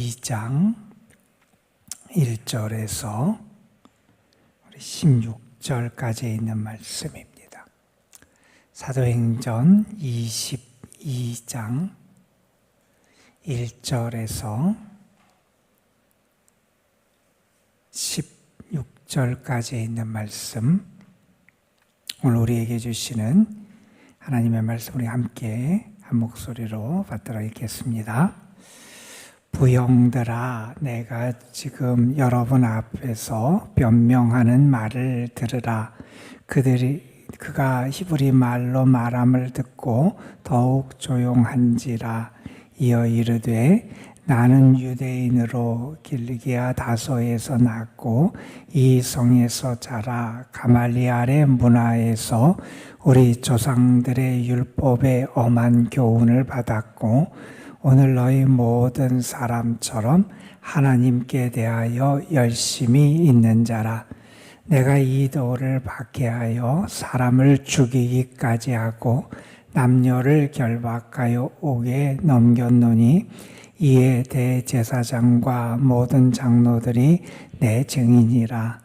2장 1절에서 16절까지 있는 말씀입니다. 사도행전 22장 1절에서 16절까지 있는 말씀, 오늘 우리에게 주시는 하나님의 말씀을 함께 한 목소리로 받들어 읽겠습니다. 부형들아, 내가 지금 여러분 앞에서 변명하는 말을 들으라. 그가 히브리 말로 말함을 듣고 더욱 조용한지라. 이어 이르되, 나는 유대인으로 길리기아 다소에서 났고 이 성에서 자라 가말리엘의 문화에서 우리 조상들의 율법에 엄한 교훈을 받았고 오늘 너희 모든 사람처럼 하나님께 대하여 열심히 있는 자라. 내가 이 도를 박해하여 사람을 죽이기까지 하고 남녀를 결박하여 옥에 넘겼노니 이에 대제사장과 모든 장로들이 내 증인이라.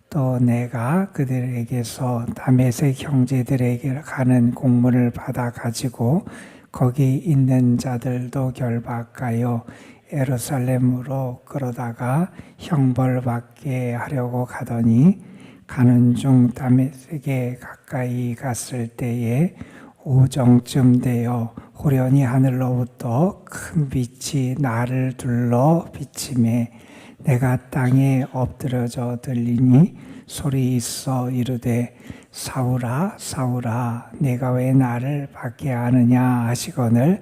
또 내가 그들에게서 다메섹 형제들에게 가는 공문을 받아 가지고 거기 있는 자들도 결박하여 예루살렘으로 끌어다가 형벌받게 하려고 가더니 가는 중 다메섹에 가까이 갔을 때에 오정쯤 되어 호련히 하늘로부터 큰 빛이 나를 둘러 비치매 내가 땅에 엎드려져 들리니 소리 있어 이르되 사울아 사울아 내가 왜 나를 박해하느냐 하시거늘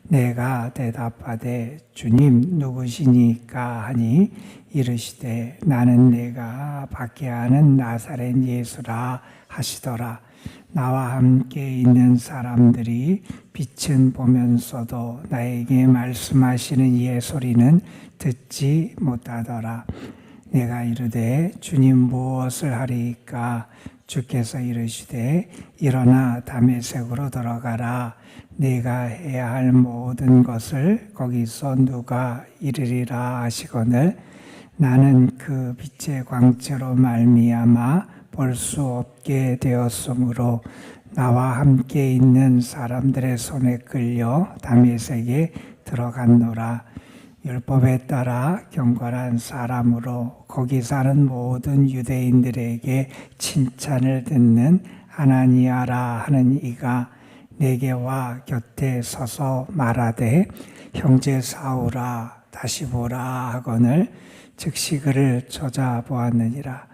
내가 대답하되 주님 누구시니까 하니 이르시되 나는 내가 박해하는 나사렛 예수라 하시더라. 나와 함께 있는 사람들이 빛은 보면서도 나에게 말씀하시는 이의 소리는 듣지 못하더라. 내가 이르되 주님 무엇을 하리이까? 주께서 이르시되 일어나 다메섹으로 들어가라. 네가 해야 할 모든 것을 거기서 누가 이르리라 하시거늘 나는 그 빛의 광채로 말미암아 볼 수 없게 되었으므로 나와 함께 있는 사람들의 손에 끌려 다메섹에 들어갔노라. 율법에 따라 경건한 사람으로 거기 사는 모든 유대인들에게 칭찬을 듣는 아나니아라 하는 이가 내게 와 곁에 서서 말하되 형제 사울아 다시 보라 하거늘 즉시 그를 찾아보았느니라.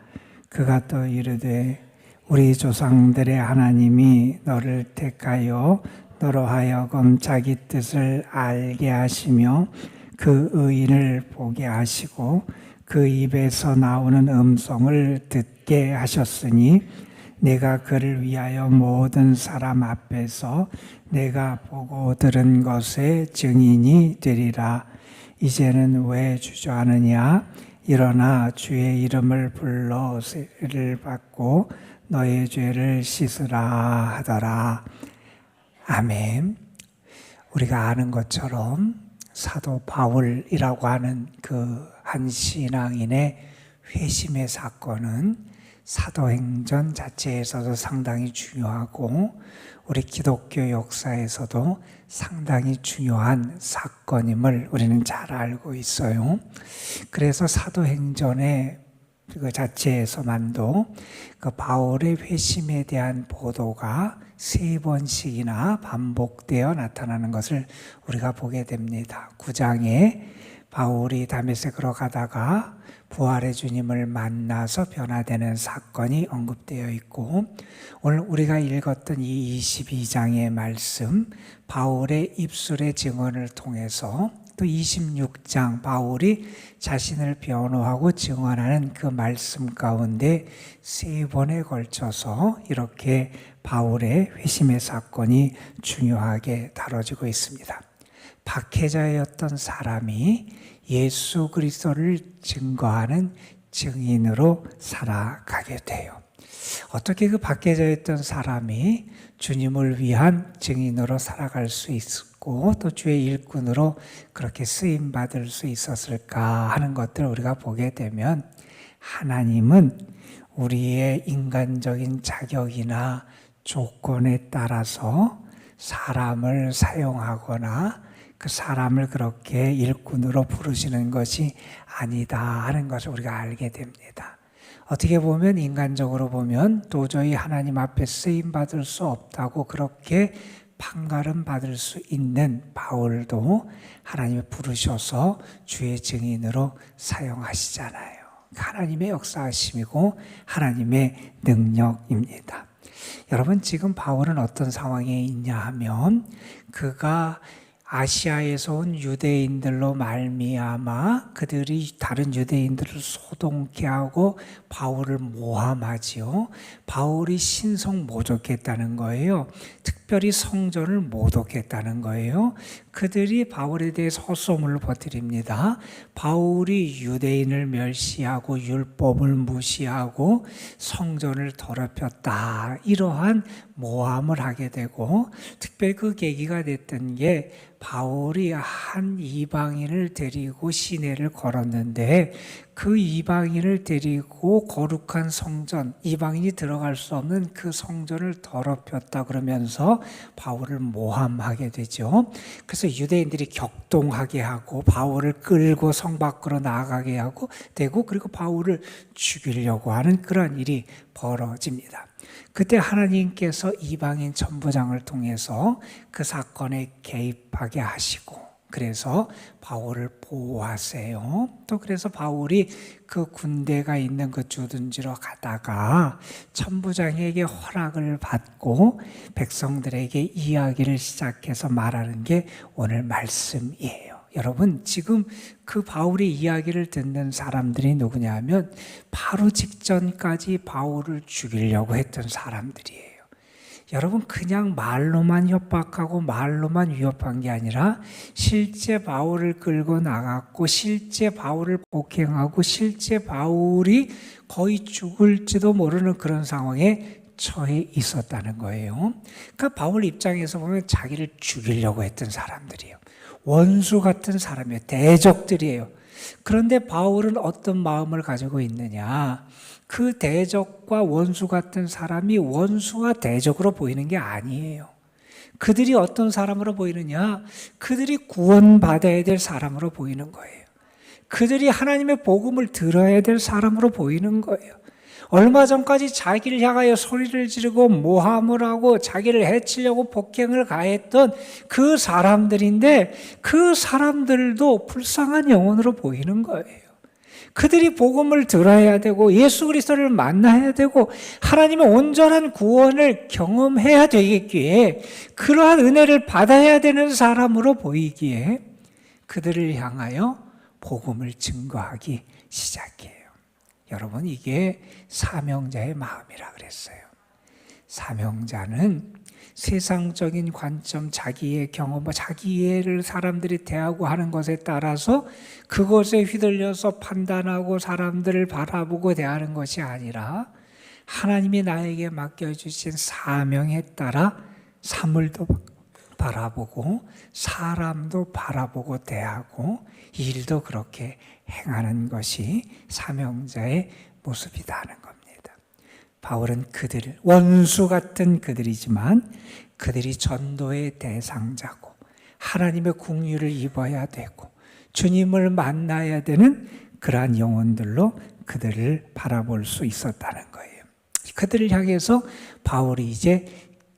그가 또 이르되 우리 조상들의 하나님이 너를 택하여 너로 하여금 자기 뜻을 알게 하시며 그 의인을 보게 하시고 그 입에서 나오는 음성을 듣게 하셨으니 내가 그를 위하여 모든 사람 앞에서 내가 보고 들은 것의 증인이 되리라. 이제는 왜 주저하느냐? 일어나 주의 이름을 불러 세례를 받고 너의 죄를 씻으라 하더라. 아멘. 우리가 아는 것처럼 사도 바울이라고 하는 그 한 신앙인의 회심의 사건은 사도행전 자체에서도 상당히 중요하고 우리 기독교 역사에서도 상당히 중요한 사건임을 우리는 잘 알고 있어요. 그래서 사도행전의 그 자체에서만도 그 바울의 회심에 대한 보도가 3번씩이나 반복되어 나타나는 것을 우리가 보게 됩니다. 9장에 바울이 다메섹으로 가다가 부활의 주님을 만나서 변화되는 사건이 언급되어 있고 오늘 우리가 읽었던 이 22장의 말씀 바울의 입술의 증언을 통해서 또 26장 바울이 자신을 변호하고 증언하는 그 말씀 가운데 3번에 걸쳐서 이렇게 바울의 회심의 사건이 중요하게 다뤄지고 있습니다. 박해자였던 사람이 예수 그리스도를 증거하는 증인으로 살아가게 돼요. 어떻게 그 박해자였던 사람이 주님을 위한 증인으로 살아갈 수 있을까? 받고 또 주의 일꾼으로 그렇게 쓰임 받을 수 있었을까 하는 것들을 우리가 보게 되면, 하나님은 우리의 인간적인 자격이나 조건에 따라서 사람을 사용하거나 그 사람을 그렇게 일꾼으로 부르시는 것이 아니다 하는 것을 우리가 알게 됩니다. 어떻게 보면 인간적으로 보면 도저히 하나님 앞에 쓰임받을 수 없다고 그렇게 판가름 받을 수 있는 바울도 하나님이 부르셔서 주의 증인으로 사용하시잖아요. 하나님의 역사하심이고 하나님의 능력입니다. 여러분, 지금 바울은 어떤 상황에 있냐 하면, 그가 아시아에서 온 유대인들로 말미암아 그들이 다른 유대인들을 소동케 하고 바울을 모함하지요. 바울이 신성 모독했다는 거예요. 특별히 성전을 모독했다는 거예요. 그들이 바울에 대해서 헛소문을 퍼뜨립니다. 바울이 유대인을 멸시하고 율법을 무시하고 성전을 더럽혔다, 이러한 모함을 하게 되고, 특별히 그 계기가 됐던 게 바울이 한 이방인을 데리고 시내를 걸었는데, 그 이방인을 데리고 거룩한 성전, 이방인이 들어갈 수 없는 그 성전을 더럽혔다 그러면서 바울을 모함하게 되죠. 그래서 유대인들이 격동하게 하고 바울을 끌고 성 밖으로 나가게 하고 되고, 그리고 바울을 죽이려고 하는 그런 일이 벌어집니다. 그때 하나님께서 이방인 천부장을 통해서 그 사건에 개입하게 하시고, 그래서 바울을 보호하세요. 또 그래서 바울이 그 군대가 있는 그 주둔지로 가다가 천부장에게 허락을 받고 백성들에게 이야기를 시작해서 말하는 게 오늘 말씀이에요. 여러분, 지금 그 바울의 이야기를 듣는 사람들이 누구냐면 바로 직전까지 바울을 죽이려고 했던 사람들이에요. 여러분, 그냥 말로만 협박하고 말로만 위협한 게 아니라 실제 바울을 끌고 나갔고 실제 바울을 폭행하고 실제 바울이 거의 죽을지도 모르는 그런 상황에 처해 있었다는 거예요. 그러니까 바울 입장에서 보면 자기를 죽이려고 했던 사람들이에요. 원수 같은 사람이에요. 대적들이에요. 그런데 바울은 어떤 마음을 가지고 있느냐? 그 대적과 원수 같은 사람이 원수와 대적으로 보이는 게 아니에요. 그들이 어떤 사람으로 보이느냐? 그들이 구원받아야 될 사람으로 보이는 거예요. 그들이 하나님의 복음을 들어야 될 사람으로 보이는 거예요. 얼마 전까지 자기를 향하여 소리를 지르고 모함을 하고 자기를 해치려고 폭행을 가했던 그 사람들인데, 그 사람들도 불쌍한 영혼으로 보이는 거예요. 그들이 복음을 들어야 되고 예수 그리스도를 만나야 되고 하나님의 온전한 구원을 경험해야 되겠기에, 그러한 은혜를 받아야 되는 사람으로 보이기에 그들을 향하여 복음을 증거하기 시작해요. 여러분, 이게 사명자의 마음이라 그랬어요. 사명자는 세상적인 관점, 자기의 경험, 자기를 사람들이 대하고 하는 것에 따라서 그것에 휘둘려서 판단하고 사람들을 바라보고 대하는 것이 아니라, 하나님이 나에게 맡겨주신 사명에 따라 사물도 바라보고 사람도 바라보고 대하고 일도 그렇게 행하는 것이 사명자의 모습이다 하는 겁니다. 바울은 그들, 원수 같은 그들이지만 그들이 전도의 대상자고 하나님의 긍휼을 입어야 되고 주님을 만나야 되는 그러한 영혼들로 그들을 바라볼 수 있었다는 거예요. 그들을 향해서 바울이 이제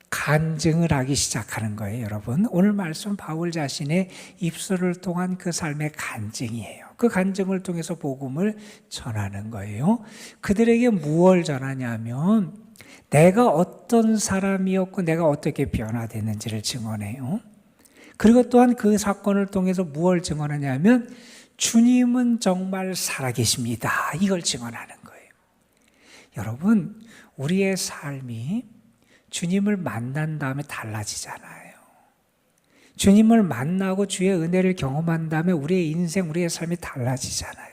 간증을 하기 시작하는 거예요. 여러분, 오늘 말씀 바울 자신의 입술을 통한 그 삶의 간증이에요. 그 간증을 통해서 복음을 전하는 거예요. 그들에게 무엇을 전하냐면 내가 어떤 사람이었고 내가 어떻게 변화됐는지를 증언해요. 그리고 또한 그 사건을 통해서 무엇을 증언하냐면 주님은 정말 살아계십니다, 이걸 증언하는 거예요. 여러분, 우리의 삶이 주님을 만난 다음에 달라지잖아요. 주님을 만나고 주의 은혜를 경험한 다음에 우리의 인생, 우리의 삶이 달라지잖아요.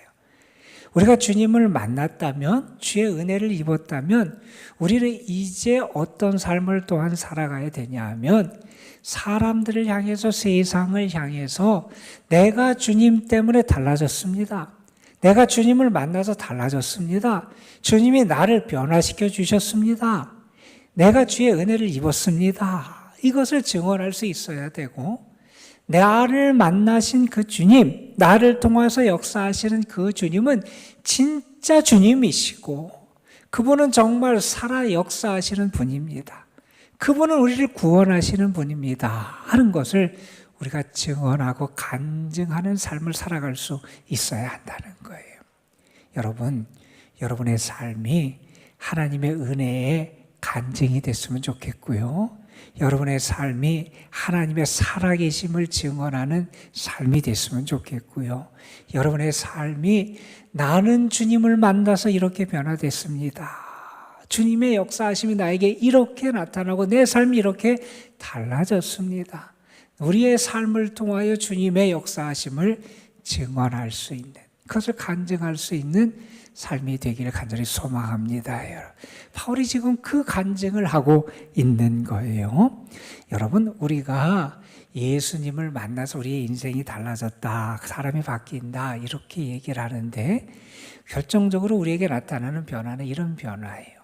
우리가 주님을 만났다면, 주의 은혜를 입었다면 우리는 이제 어떤 삶을 또한 살아가야 되냐 하면 사람들을 향해서, 세상을 향해서 내가 주님 때문에 달라졌습니다. 내가 주님을 만나서 달라졌습니다. 주님이 나를 변화시켜 주셨습니다. 내가 주의 은혜를 입었습니다. 이것을 증언할 수 있어야 되고, 나를 만나신 그 주님, 나를 통해서 역사하시는 그 주님은 진짜 주님이시고 그분은 정말 살아 역사하시는 분입니다. 그분은 우리를 구원하시는 분입니다 하는 것을 우리가 증언하고 간증하는 삶을 살아갈 수 있어야 한다는 거예요. 여러분, 여러분의 삶이 하나님의 은혜의 간증이 됐으면 좋겠고요. 여러분의 삶이 하나님의 살아계심을 증언하는 삶이 됐으면 좋겠고요. 여러분의 삶이 나는 주님을 만나서 이렇게 변화됐습니다. 주님의 역사하심이 나에게 이렇게 나타나고 내 삶이 이렇게 달라졌습니다. 우리의 삶을 통하여 주님의 역사하심을 증언할 수 있는, 그것을 간증할 수 있는 삶이 되기를 간절히 소망합니다. 바울이 지금 그 간증을 하고 있는 거예요. 여러분, 우리가 예수님을 만나서 우리의 인생이 달라졌다, 사람이 바뀐다, 이렇게 얘기를 하는데 결정적으로 우리에게 나타나는 변화는 이런 변화예요.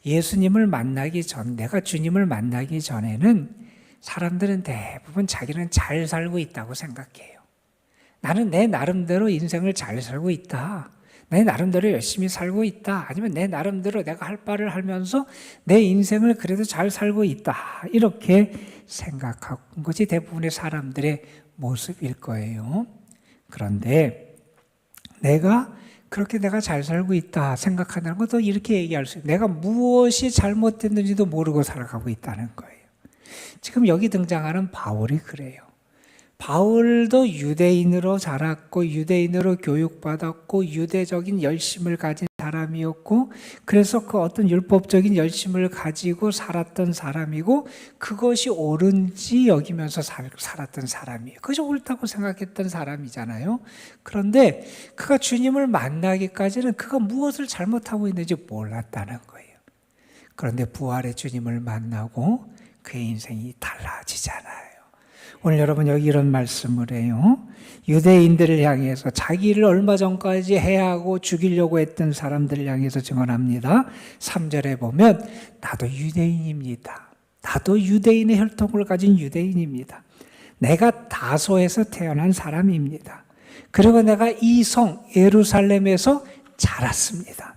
예수님을 만나기 전, 내가 주님을 만나기 전에는 사람들은 대부분 자기는 잘 살고 있다고 생각해요. 나는 내 나름대로 인생을 잘 살고 있다. 내 나름대로 열심히 살고 있다. 아니면 내 나름대로 내가 할 바를 하면서 내 인생을 그래도 잘 살고 있다. 이렇게 생각하는 것이 대부분의 사람들의 모습일 거예요. 그런데 그렇게 내가 잘 살고 있다 생각한다는 것도 이렇게 얘기할 수 있어요. 내가 무엇이 잘못됐는지도 모르고 살아가고 있다는 거예요. 지금 여기 등장하는 바울이 그래요. 바울도 유대인으로 자랐고 유대인으로 교육받았고 유대적인 열심을 가진 사람이었고, 그래서 그 어떤 율법적인 열심을 가지고 살았던 사람이고, 그것이 옳은지 여기면서 살았던 사람이에요. 그것이 옳다고 생각했던 사람이잖아요. 그런데 그가 주님을 만나기까지는 그가 무엇을 잘못하고 있는지 몰랐다는 거예요. 그런데 부활의 주님을 만나고 그의 인생이 달라지잖아요. 오늘 여러분 여기 이런 말씀을 해요. 유대인들을 향해서, 자기를 얼마 전까지 해하고 죽이려고 했던 사람들을 향해서 증언합니다. 3절에 보면 나도 유대인입니다. 나도 유대인의 혈통을 가진 유대인입니다. 내가 다소에서 태어난 사람입니다. 그리고 내가 이 성 예루살렘에서 자랐습니다.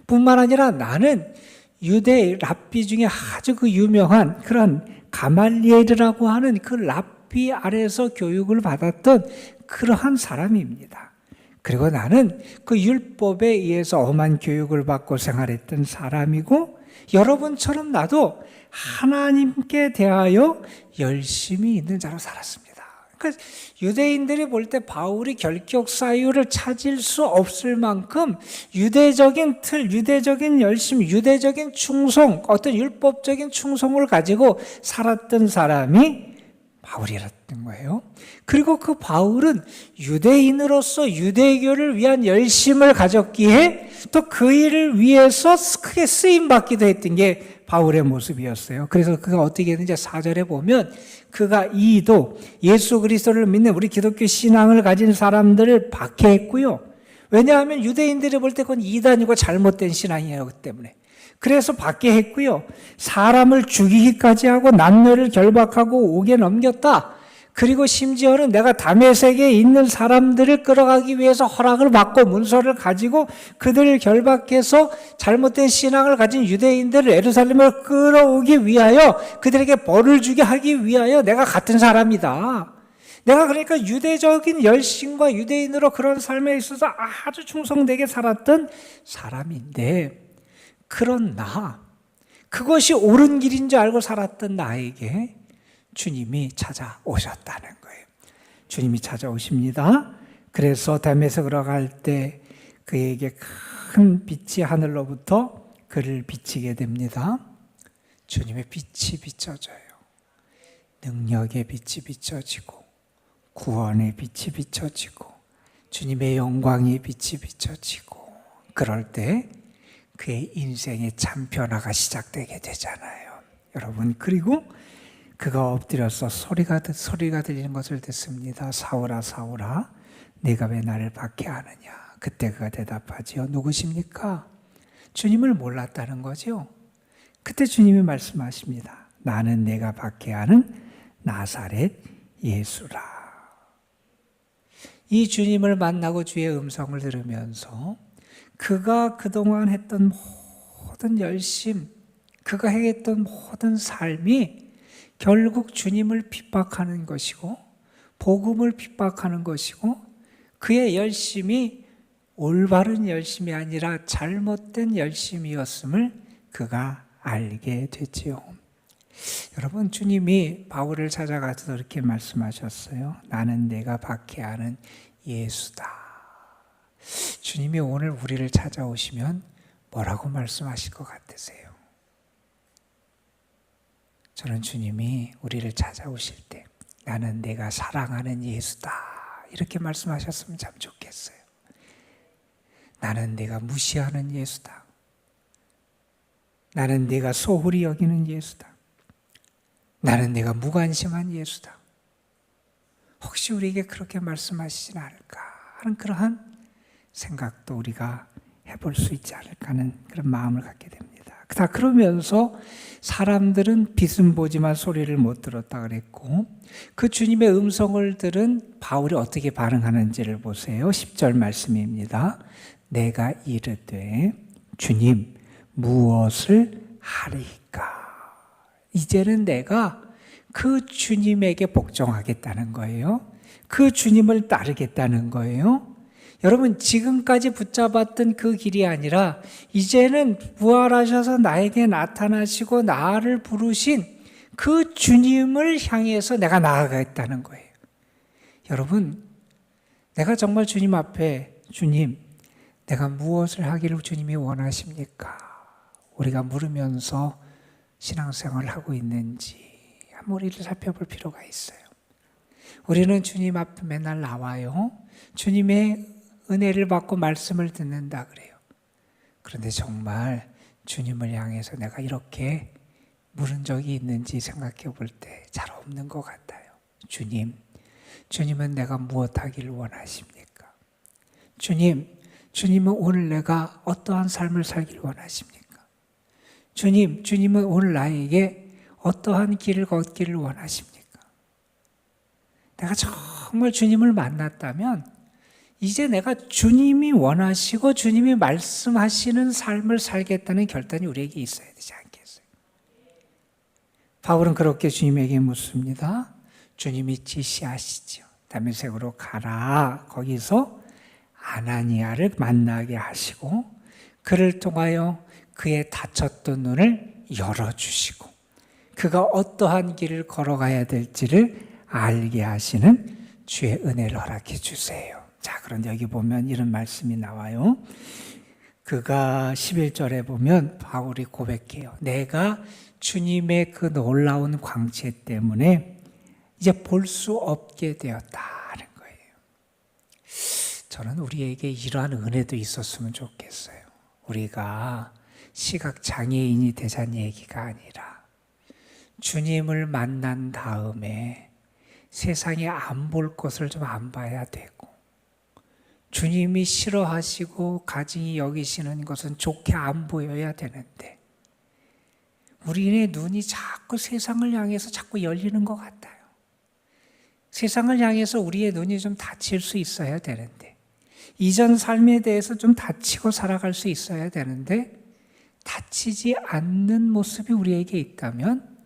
뿐만 아니라 나는 유대 랍비 중에 아주 그 유명한 그런 가말리엘이라고 하는 그 랍비 아래에서 교육을 받았던 그러한 사람입니다. 그리고 나는 그 율법에 의해서 엄한 교육을 받고 생활했던 사람이고, 여러분처럼 나도 하나님께 대하여 열심히 있는 자로 살았습니다. 그러니까 유대인들이 볼 때 바울이 결격 사유를 찾을 수 없을 만큼 유대적인 틀, 유대적인 열심, 유대적인 충성, 어떤 율법적인 충성을 가지고 살았던 사람이 바울이었던 거예요. 그리고 그 바울은 유대인으로서 유대교를 위한 열심을 가졌기에 또 그 일을 위해서 크게 쓰임받기도 했던 게 바울의 모습이었어요. 그래서 그가 어떻게 했는지 4절에 보면 그가 이도 예수 그리스도를 믿는 우리 기독교 신앙을 가진 사람들을 박해했고요. 왜냐하면 유대인들이 볼 때 그건 이단이고 잘못된 신앙이에요. 그 때문에. 그래서 박해했고요. 사람을 죽이기까지 하고 남녀를 결박하고 옥에 넘겼다. 그리고 심지어는 내가 다메섹에 있는 사람들을 끌어가기 위해서 허락을 받고 문서를 가지고 그들을 결박해서 잘못된 신앙을 가진 유대인들을 예루살렘을 끌어오기 위하여 그들에게 벌을 주게 하기 위하여 내가 같은 사람이다. 내가 그러니까 유대적인 열심과 유대인으로 그런 삶에 있어서 아주 충성되게 살았던 사람인데, 그런 그것이 옳은 길인 줄 알고 살았던 나에게 주님이 찾아오셨다는 거예요. 주님이 찾아오십니다. 그래서 다메섹으로 갈 때 그에게 큰 빛이 하늘로부터 그를 비치게 됩니다. 주님의 빛이 비춰져요. 능력의 빛이 비춰지고, 구원의 빛이 비춰지고, 주님의 영광의 빛이 비춰지고, 그럴 때 그의 인생의 참 변화가 시작되게 되잖아요. 여러분, 그리고 그가 엎드려서 소리가 들리는 것을 듣습니다. 사울아, 사울아, 네가 왜 나를 박해하느냐? 그때 그가 대답하지요. 누구십니까? 주님을 몰랐다는 거죠. 그때 주님이 말씀하십니다. 나는 내가 박해하는 나사렛 예수라. 이 주님을 만나고 주의 음성을 들으면서 그가 그동안 했던 모든 열심, 그가 행했던 모든 삶이 결국 주님을 핍박하는 것이고 복음을 핍박하는 것이고 그의 열심이 올바른 열심이 아니라 잘못된 열심이었음을 그가 알게 됐지요. 여러분, 주님이 바울을 찾아가서 이렇게 말씀하셨어요. 나는 내가 박해하는 예수다. 주님이 오늘 우리를 찾아오시면 뭐라고 말씀하실 것 같으세요? 저는 주님이 우리를 찾아오실 때 나는 내가 사랑하는 예수다 이렇게 말씀하셨으면 참 좋겠어요. 나는 내가 무시하는 예수다. 나는 내가 소홀히 여기는 예수다. 나는 내가 무관심한 예수다. 혹시 우리에게 그렇게 말씀하시진 않을까 하는 그러한 생각도 우리가 해볼 수 있지 않을까 하는 그런 마음을 갖게 됩니다. 다 그러면서 사람들은 빛은 보지만 소리를 못 들었다 그랬고 그 주님의 음성을 들은 바울이 어떻게 반응하는지를 보세요. 10절 말씀입니다. 내가 이르되 주님 무엇을 하리까? 이제는 내가 그 주님에게 복종하겠다는 거예요. 그 주님을 따르겠다는 거예요. 여러분, 지금까지 붙잡았던 그 길이 아니라 이제는 부활하셔서 나에게 나타나시고 나를 부르신 그 주님을 향해서 내가 나아가겠다는 거예요. 여러분, 내가 정말 주님 앞에 주님, 내가 무엇을 하기를 주님이 원하십니까? 우리가 물으면서 신앙생활을 하고 있는지 한번 우리를 살펴볼 필요가 있어요. 우리는 주님 앞에 맨날 나와요. 주님의 은혜를 받고 말씀을 듣는다 그래요. 그런데 정말 주님을 향해서 내가 이렇게 물은 적이 있는지 생각해 볼 때 잘 없는 것 같아요. 주님, 주님은 내가 무엇 하기를 원하십니까? 주님은 오늘 내가 어떠한 삶을 살기를 원하십니까? 주님은 오늘 나에게 어떠한 길을 걷기를 원하십니까? 내가 정말 주님을 만났다면 이제 내가 주님이 원하시고 주님이 말씀하시는 삶을 살겠다는 결단이 우리에게 있어야 되지 않겠어요? 바울은 그렇게 주님에게 묻습니다. 주님이 지시하시죠. 다메섹으로 가라. 거기서 아나니아를 만나게 하시고 그를 통하여 그의 닫혔던 눈을 열어주시고 그가 어떠한 길을 걸어가야 될지를 알게 하시는 주의 은혜를 허락해 주세요. 자, 그런데 여기 보면 이런 말씀이 나와요. 그가 11절에 보면 바울이 고백해요. 내가 주님의 그 놀라운 광채 때문에 이제 볼 수 없게 되었다는 거예요. 저는 우리에게 이러한 은혜도 있었으면 좋겠어요. 우리가 시각장애인이 되자는 얘기가 아니라 주님을 만난 다음에 세상에 안 볼 것을 좀 안 봐야 되고 주님이 싫어하시고 가증히 여기시는 것은 좋게 안 보여야 되는데 우리의 눈이 자꾸 세상을 향해서 자꾸 열리는 것 같아요. 세상을 향해서 우리의 눈이 좀 닫힐 수 있어야 되는데 이전 삶에 대해서 좀 닫히고 살아갈 수 있어야 되는데 닫히지 않는 모습이 우리에게 있다면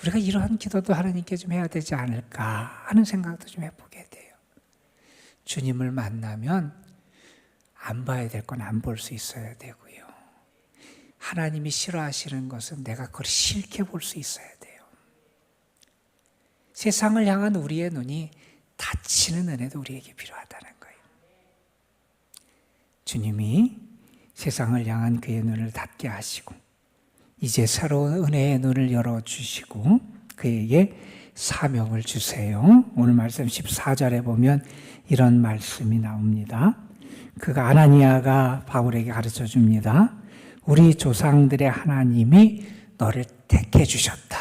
우리가 이러한 기도도 하나님께 좀 해야 되지 않을까 하는 생각도 좀 해보게 돼요. 주님을 만나면 안 봐야 될 건 안 볼 수 있어야 되고요. 하나님이 싫어하시는 것은 내가 그걸 싫게 볼 수 있어야 돼요. 세상을 향한 우리의 눈이 닫히는 은혜도 우리에게 필요하다는 거예요. 주님이 세상을 향한 그의 눈을 닫게 하시고 이제 새로운 은혜의 눈을 열어주시고 그에게 사명을 주세요. 오늘 말씀 14절에 보면 이런 말씀이 나옵니다. 그가 아나니아가 바울에게 가르쳐 줍니다. 우리 조상들의 하나님이 너를 택해 주셨다.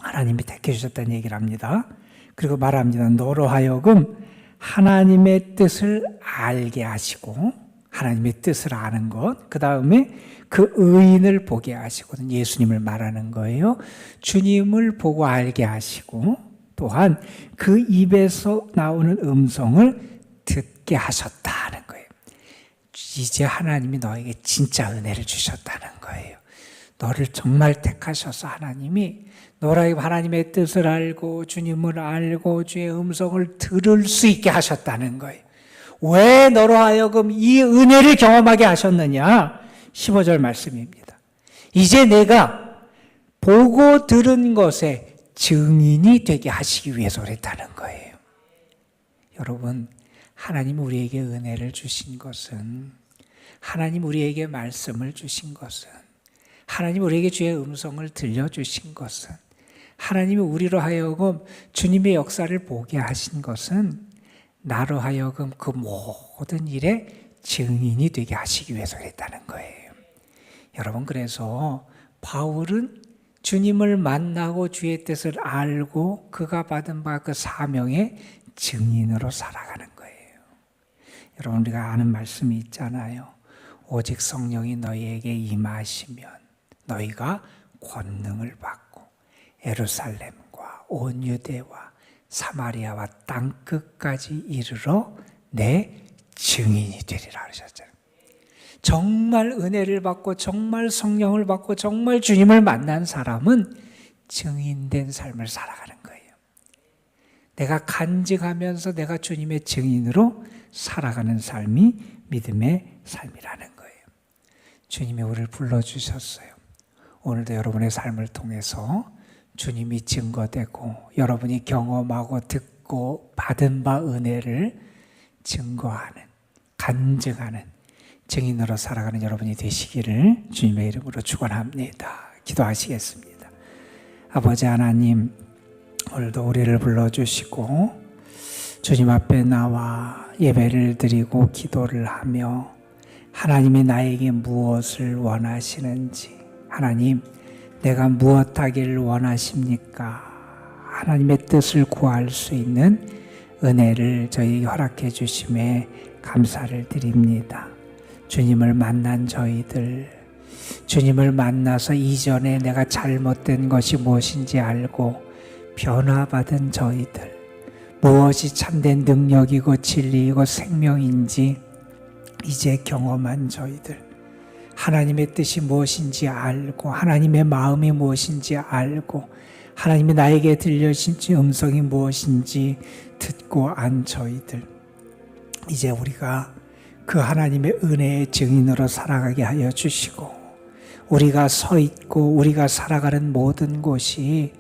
하나님이 택해 주셨다는 얘기를 합니다. 그리고 말합니다. 너로 하여금 하나님의 뜻을 알게 하시고, 하나님의 뜻을 아는 것, 그 다음에 그 의인을 보게 하시고, 예수님을 말하는 거예요. 주님을 보고 알게 하시고, 또한 그 입에서 나오는 음성을 듣게 하셨다는 거예요. 이제 하나님이 너에게 진짜 은혜를 주셨다는 거예요. 너를 정말 택하셔서 하나님이 너라고 하나님의 뜻을 알고 주님을 알고 주의 음성을 들을 수 있게 하셨다는 거예요. 왜 너로 하여금 이 은혜를 경험하게 하셨느냐? 15절 말씀입니다. 이제 내가 보고 들은 것에 증인이 되게 하시기 위해서 그랬다는 거예요. 여러분, 하나님 우리에게 은혜를 주신 것은, 하나님 우리에게 말씀을 주신 것은, 하나님 우리에게 주의 음성을 들려주신 것은, 하나님이 우리로 하여금 주님의 역사를 보게 하신 것은 나로 하여금 그 모든 일에 증인이 되게 하시기 위해서 그랬다는 거예요. 여러분, 그래서 바울은 주님을 만나고 주의 뜻을 알고 그가 받은 바 그 사명의 증인으로 살아가는 거예요. 여러분, 우리가 아는 말씀이 있잖아요. 오직 성령이 너희에게 임하시면 너희가 권능을 받고 예루살렘과 온 유대와 사마리아와 땅끝까지 이르러 내 증인이 되리라 그러셨잖아요. 정말 은혜를 받고 정말 성령을 받고 정말 주님을 만난 사람은 증인된 삶을 살아가는 거예요. 내가 간증하면서 내가 주님의 증인으로 살아가는 삶이 믿음의 삶이라는 거예요. 주님이 우리를 불러주셨어요. 오늘도 여러분의 삶을 통해서 주님이 증거되고 여러분이 경험하고 듣고 받은 바 은혜를 증거하는, 간증하는 증인으로 살아가는 여러분이 되시기를 주님의 이름으로 축원합니다. 기도하시겠습니다. 아버지 하나님, 오늘도 우리를 불러주시고 주님 앞에 나와 예배를 드리고 기도를 하며 하나님이 나에게 무엇을 원하시는지, 하나님 내가 무엇 하기를 원하십니까? 하나님의 뜻을 구할 수 있는 은혜를 저희에게 허락해 주심에 감사를 드립니다. 주님을 만난 저희들, 주님을 만나서 이전에 내가 잘못된 것이 무엇인지 알고 변화받은 저희들, 무엇이 참된 능력이고 진리이고 생명인지 이제 경험한 저희들, 하나님의 뜻이 무엇인지 알고 하나님의 마음이 무엇인지 알고 하나님이 나에게 들려주신 음성이 무엇인지 듣고 안 저희들, 이제 우리가 그 하나님의 은혜의 증인으로 살아가게 하여 주시고 우리가 서 있고 우리가 살아가는 모든 곳이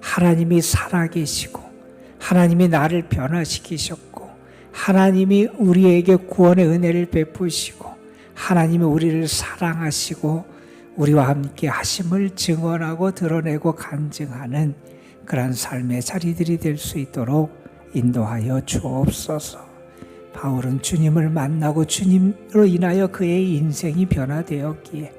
하나님이 살아계시고 하나님이 나를 변화시키셨고 하나님이 우리에게 구원의 은혜를 베푸시고 하나님이 우리를 사랑하시고 우리와 함께 하심을 증언하고 드러내고 간증하는 그런 삶의 자리들이 될 수 있도록 인도하여 주옵소서. 바울은 주님을 만나고 주님으로 인하여 그의 인생이 변화되었기에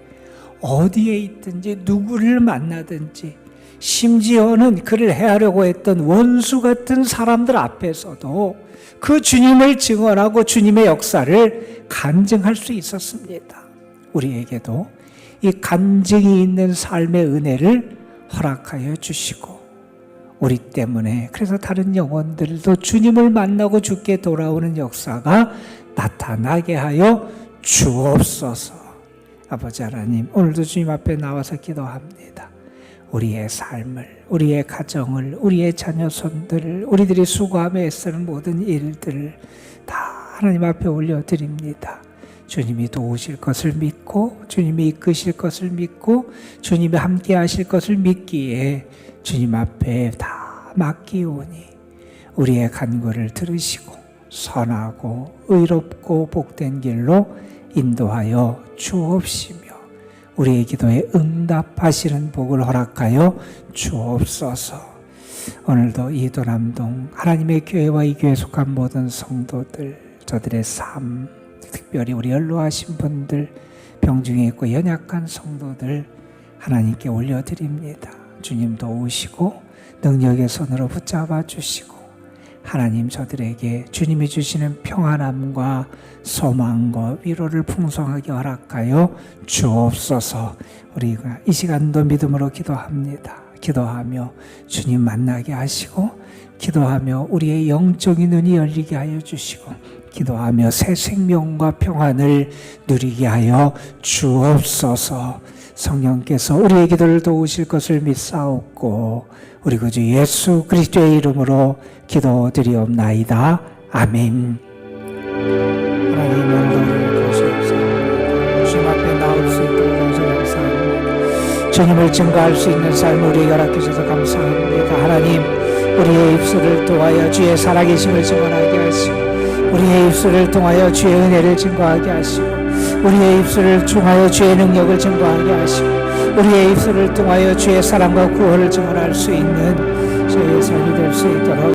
어디에 있든지 누구를 만나든지 심지어는 그를 해하려고 했던 원수 같은 사람들 앞에서도 그 주님을 증언하고 주님의 역사를 간증할 수 있었습니다. 우리에게도 이 간증이 있는 삶의 은혜를 허락하여 주시고 우리 때문에 그래서 다른 영혼들도 주님을 만나고 주께 돌아오는 역사가 나타나게 하여 주옵소서. 아버지 하나님, 오늘도 주님 앞에 나와서 기도합니다. 우리의 삶을, 우리의 가정을, 우리의 자녀 손들을, 우리들이 수고하며 애쓰는 모든 일들을 다 하나님 앞에 올려드립니다. 주님이 도우실 것을 믿고 주님이 이끄실 것을 믿고 주님이 함께 하실 것을 믿기에 주님 앞에 다 맡기오니 우리의 간구를 들으시고 선하고 의롭고 복된 길로 인도하여 주옵시며 우리의 기도에 응답하시는 복을 허락하여 주옵소서. 오늘도 이도남동 하나님의 교회와 이 교회에 속한 모든 성도들 저들의 삶, 특별히 우리 연로하신 분들, 병중에 있고 연약한 성도들 하나님께 올려드립니다. 주님 도우시고 능력의 손으로 붙잡아 주시고 하나님 저들에게 주님이 주시는 평안함과 소망과 위로를 풍성하게 허락하여 주옵소서. 우리가 이 시간도 믿음으로 기도합니다. 기도하며 주님 만나게 하시고 기도하며 우리의 영적인 눈이 열리게 하여 주시고 기도하며 새 생명과 평안을 누리게 하여 주옵소서. 성령께서 우리의 기도를 도우실 것을 믿사옵고 우리 구주 예수 그리스도의 이름으로 기도드리옵나이다. 아멘. 하나님 오늘도 감사합니다. 주님 앞에 나올 수 있도록 감사합니다. 주님을 증거할 수 있는 삶을 우리에게 허락해주셔서 감사합니다. 하나님 우리의 입술을 통하여 주의 살아계심을 증언하게 하시고 우리의 입술을 통하여 주의 은혜를 증거하게 하시고 우리의 입술을 통하여 주의 능력을 증거하게 하시고 우리의 입술을 통하여 주의 사랑과 구원을 증언할 수 있는 저희의 삶이 될 수 있도록